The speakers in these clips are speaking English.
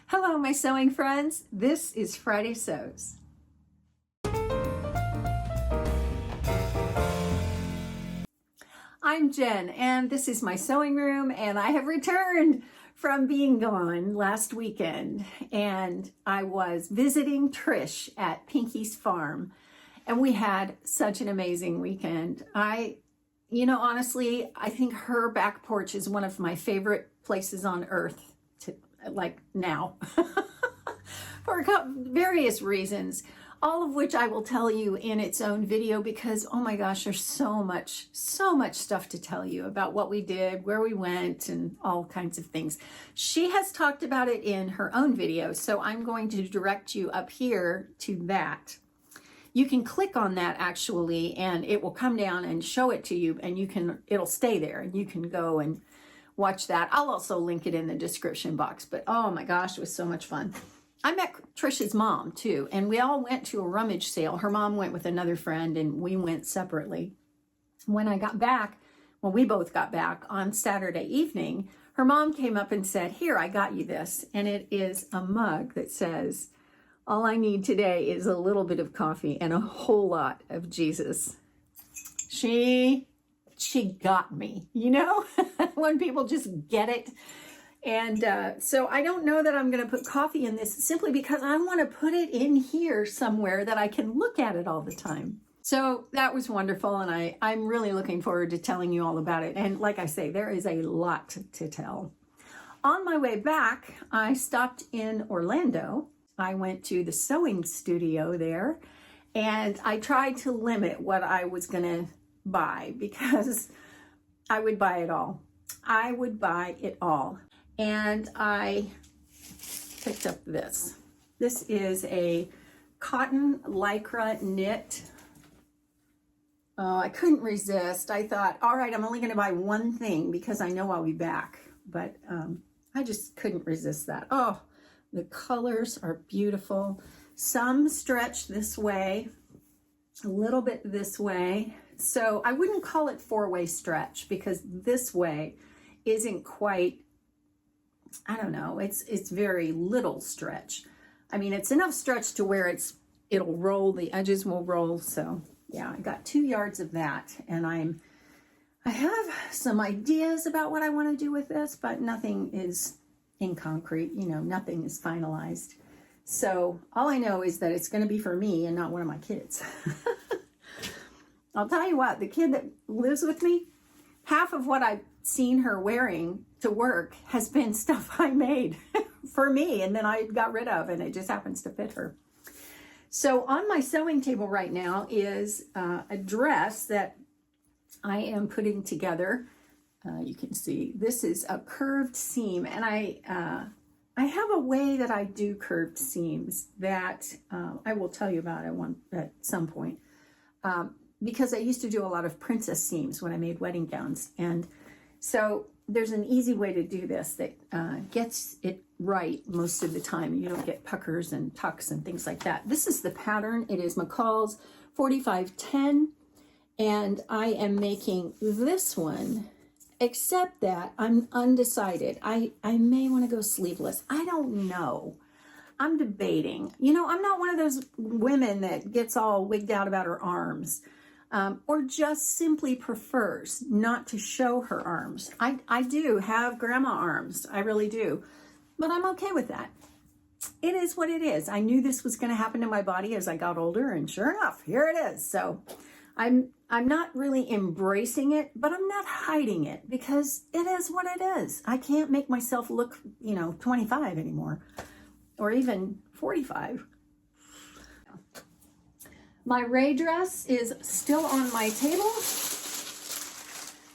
Hello, my sewing friends. This is Friday Sews. I'm Jen, and this is my sewing room, and I have returned from being gone last weekend, and I was visiting Trish at Pinky's farm, and we had such an amazing weekend. Honestly, I think her back porch is one of my favorite places on earth now for various reasons, all of which I will tell you in its own video because, oh my gosh, there's so much stuff to tell you about what we did, where we went, and all kinds of things. She has talked about it in her own video, so I'm going to direct you up here to that. You can click on that actually, and it will come down and show it to you, and it'll stay there, and you can go and watch that. I'll also link it in the description box, but oh my gosh, it was so much fun. I met Trish's mom too, and we all went to a rummage sale. Her mom went with another friend, and we went separately. When we both got back on Saturday evening, her mom came up and said, "Here, I got you this," and it is a mug that says, "All I need today is a little bit of coffee and a whole lot of Jesus." She got me, when people just get it. And so I don't know that I'm going to put coffee in this simply because I want to put it in here somewhere that I can look at it all the time. So that was wonderful, and I'm really looking forward to telling you all about it. And like I say, there is a lot to tell. On my way back, I stopped in Orlando. I went to the sewing studio there, and I tried to limit what I was going to buy because I would buy it all. I would buy it all. And I picked up this. This is a cotton lycra knit. Oh, I couldn't resist. I thought, all right, I'm only going to buy one thing because I know I'll be back. But I just couldn't resist that. Oh, the colors are beautiful. Some stretch this way, a little bit this way. So I wouldn't call it four-way stretch because this way isn't quite, I don't know, it's very little stretch. I mean, it's enough stretch to where it'll roll, the edges will roll. So yeah, I got 2 yards of that, and I have some ideas about what I want to do with this, but nothing is in concrete, nothing is finalized. So all I know is that it's going to be for me and not one of my kids. I'll tell you what, the kid that lives with me, half of what I've seen her wearing to work has been stuff I made for me, and then I got rid of, and it just happens to fit her. So on my sewing table right now is a dress that I am putting together. You can see this is a curved seam, and I have a way that I do curved seams that I will tell you about at some point. Because I used to do a lot of princess seams when I made wedding gowns. And so there's an easy way to do this that gets it right most of the time. You don't get puckers and tucks and things like that. This is the pattern. It is McCall's 4510. And I am making this one, except that I'm undecided. I may want to go sleeveless. I don't know. I'm debating. I'm not one of those women that gets all wigged out about her arms. Or just simply prefers not to show her arms. I do have grandma arms, I really do, but I'm okay with that. It is what it is. I knew this was going to happen to my body as I got older, and sure enough, here it is. So I'm not really embracing it, but I'm not hiding it because it is what it is. I can't make myself look, 25 anymore, or even 45. My Rae dress is still on my table.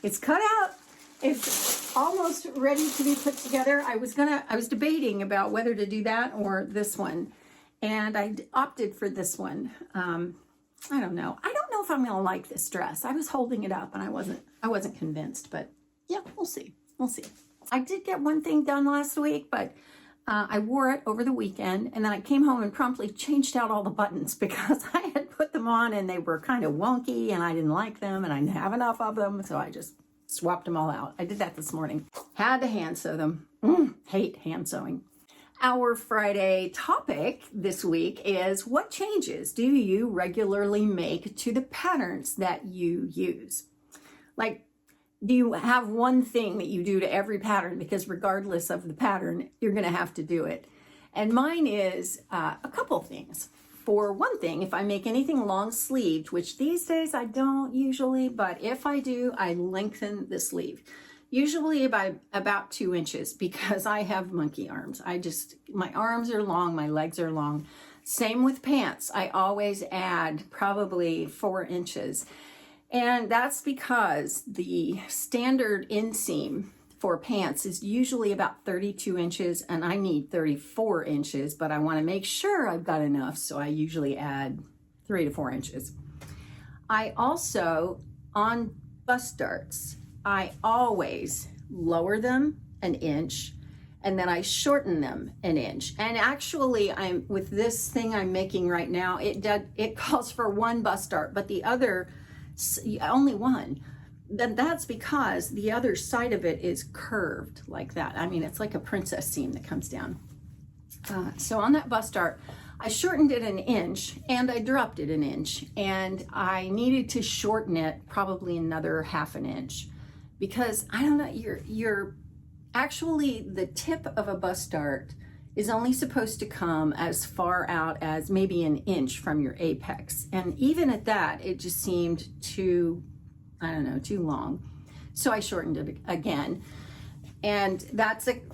It's cut out. It's almost ready to be put together. I was debating about whether to do that or this one, and I opted for this one. I don't know. I don't know if I'm going to like this dress. I was holding it up and I wasn't convinced, but yeah, we'll see. We'll see. I did get one thing done last week, but I wore it over the weekend, and then I came home and promptly changed out all the buttons because I had put them on and they were kind of wonky and I didn't like them and I didn't have enough of them, so I just swapped them all out. I did that this morning. Had to hand sew them. Hate hand sewing. Our Friday topic this week is, what changes do you regularly make to the patterns that you use? Like, do you have one thing that you do to every pattern? Because regardless of the pattern, you're going to have to do it. And mine is a couple things. For one thing, if I make anything long sleeved, which these days I don't usually, but if I do, I lengthen the sleeve. Usually by about 2 inches, because I have monkey arms. My arms are long, my legs are long. Same with pants. I always add probably 4 inches. And that's because the standard inseam for pants is usually about 32 inches, and I need 34 inches, but I want to make sure I've got enough, so I usually add 3 to 4 inches. I also, on bust darts, I always lower them an inch, and then I shorten them an inch. And actually, with this thing I'm making right now, it calls for 1 bust dart, but the other, only 1. Then that's because the other side of it is curved like that. I mean, it's like a princess seam that comes down. So on that bust dart, I shortened it an inch and I dropped it an inch, and I needed to shorten it probably another 1/2 inch. Because I don't know, you're actually, the tip of a bust dart is only supposed to come as far out as maybe an inch from your apex. And even at that, it just seemed too long. So I shortened it again. And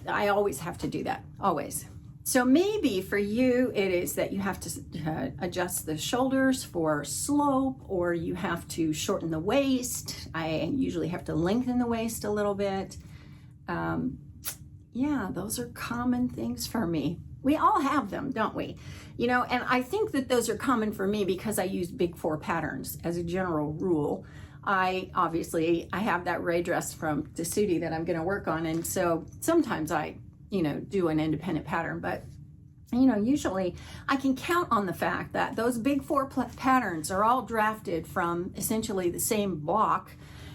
I always have to do that, always. So maybe for you, it is that you have to adjust the shoulders for slope, or you have to shorten the waist. I usually have to lengthen the waist a little bit. Yeah, those are common things for me. We all have them, don't we? You know, and I think that those are common for me because I use big 4 patterns as a general rule. I have that Rae Dress from Tessuti that I'm going to work on, and so sometimes I do an independent pattern, but usually I can count on the fact that those big 4 patterns are all drafted from essentially the same block,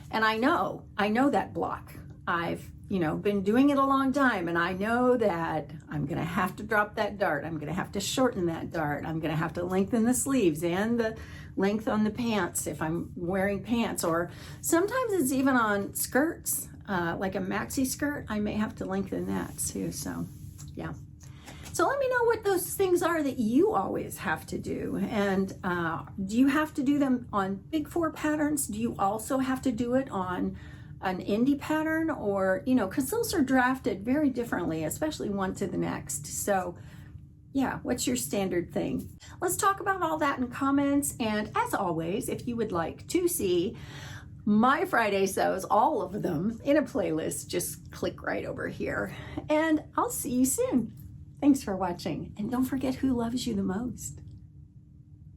and I know that block. I've been doing it a long time, and I know that I'm going to have to drop that dart. I'm going to have to shorten that dart. I'm going to have to lengthen the sleeves and the length on the pants if I'm wearing pants, or sometimes it's even on skirts. Like a maxi skirt, I may have to lengthen that too. So yeah. So let me know what those things are that you always have to do. And do you have to do them on big 4 patterns? Do you also have to do it on an indie pattern? Or, because those are drafted very differently, especially one to the next. So yeah, what's your standard thing? Let's talk about all that in comments. And as always, if you would like to see my Friday sews, all of them in a playlist, just click right over here. And I'll see you soon. Thanks for watching. And don't forget who loves you the most.